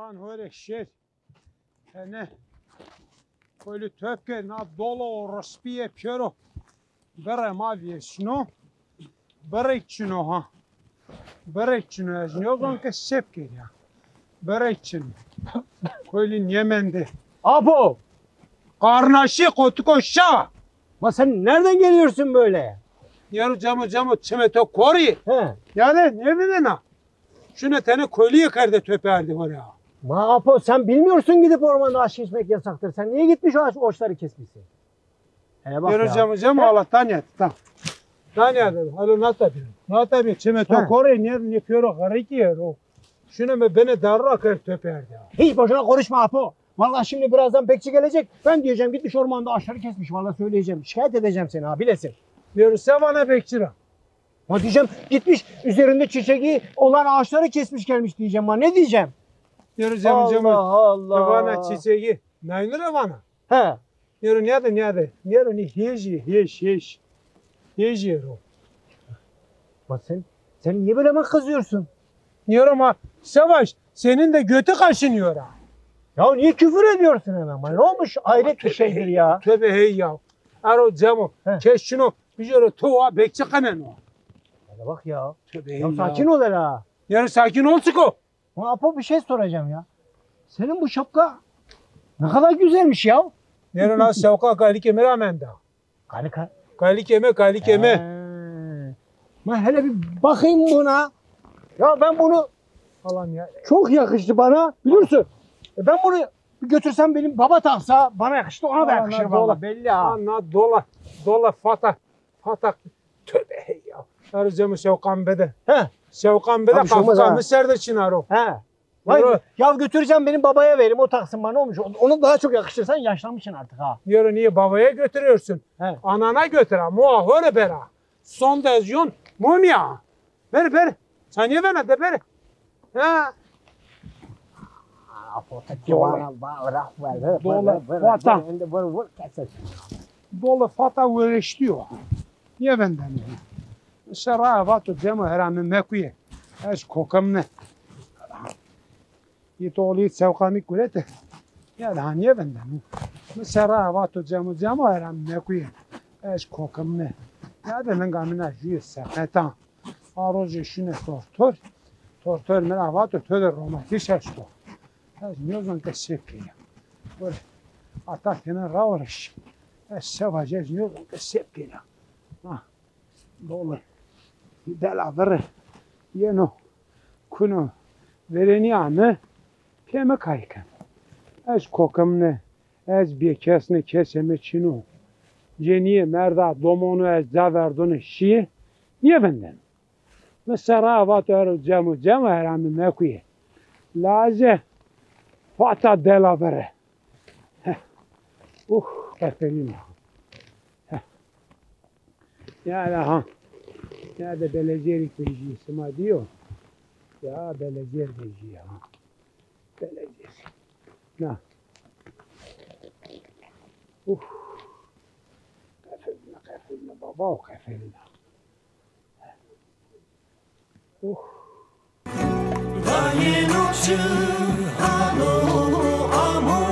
Lan öyle şey. Ne? Böyle töpke na dolo rospie piero. Bere ma viesno. Berekçino ha. Berekçino az ne olan ki sepke ya. Berekçino. Koylin Yemen'de. Apo! Karnaşı koşa. Ma sen nereden geliyorsun böyle? Yarı camı çimeto kori. He. Yani ne bileyim ha. Şuna tane koylu yukarıda töperdi var ya. Ma Apo sen bilmiyorsun gidip ormanda ağaç kesmek yasaktır. Sen niye gitmiş o ağaçları kesmişsin? Hele bak Yarı camı Allah'tan yat. Tamam. Ne yadı? Alo ne tabi? Ne tabi? Çimeto kori ne piero gariki yero. Şuna beni darra kır töperdi ya. Hiç boşuna konuşma Apo. Vallahi şimdi birazdan bekçi gelecek. Ben diyeceğim gitmiş ormanda ağaçları kesmiş. Vallahi söyleyeceğim. Şikayet edeceğim seni ha bilesin. Yarı sevana bekçira. Ma diyeceğim gitmiş üzerinde çiçeği olan ağaçları kesmiş gelmiş diyeceğim. Ma ne diyeceğim? Yarı camı. Allah. Sevana çiçeği. Neyini revana? He. Yarı nerede? Yarı ne heji. Heji yero. Ma sen niye böyle hemen kızıyorsun? Yarı ama Savaş senin de götü kaşınıyor ha. Ya niye küfür ediyorsun hemen? Ma ne olmuş? Hayret bir şeydir ya. Tövbe hey ya. Aro camı. He. Kes şunu. Bir yere tuğa bekçi kanen o. Hadi bak ya. Tövbe hey Ya sakin ol hele ha. Yarı sakin ol Siko. Ma Apo bir şey soracağım ya. Senin bu şapka ne kadar güzelmiş ya. Yarın az şavka galik eme ramenda. Harika. Galik eme. Ma hele bir bakayım buna. Ya ben bunu Falan ya. çok yakıştı bana biliyorsun. Ben bunu bir götürsem benim baba taksa bana yakıştı ona da Aa, yakışır na valla dola. belli ha. Anna dola fatak. Tövbe hey ya. Yarı camı şavkan bede. He. Şavkan bede Tamam, şey olmaz ha. kafkamı serde çinaro. He. Vay, Yürü. ya götüreceğim benim babaya vereyim o taksın bana olmuş. Onu daha çok yakıştırsan yaşlanmışsın artık ha. Yarı niye babaya götürüyorsun? He. Anana götür ha. Muah öyle bera. Son dezyon mumya. Ver. Sen niye ver de ver. Ha. Dola fata uğraşıyor. Niye benden? Şara vatı cema herame mekuye. Eş kokam ne? Yitoli sevkami kurete. Ya da niye benden? Şara vatı cema herame mekuye. Eş kokam ne? Ya da mengamina jüye sepetan. Aroje şune tortor mera vatı töder Roma. Hiç eşto. Ez miyozan ke sepke ya. Böyle atak yine ravarış. Ez sevace ez miyozan ke sepke ya. Ha. Dolu. Dela vere. Yeno. Kuno. Vereni ame. Peme kayken. Ez kokam ne. Ez bir kesne keseme çinu. Ceniye merda domonu ez zaverdonu şiye. Niye benden? Mesela vatı cemu herami mekuye. Laze. Fata dela vere. Aferin. Ya da ha. Ya da belediyelik rejisi ma diyor. Ya belediye rejiyi ha. Belediye. Na. Kafeline baba kafeline. Vaje noczy, amo, amo.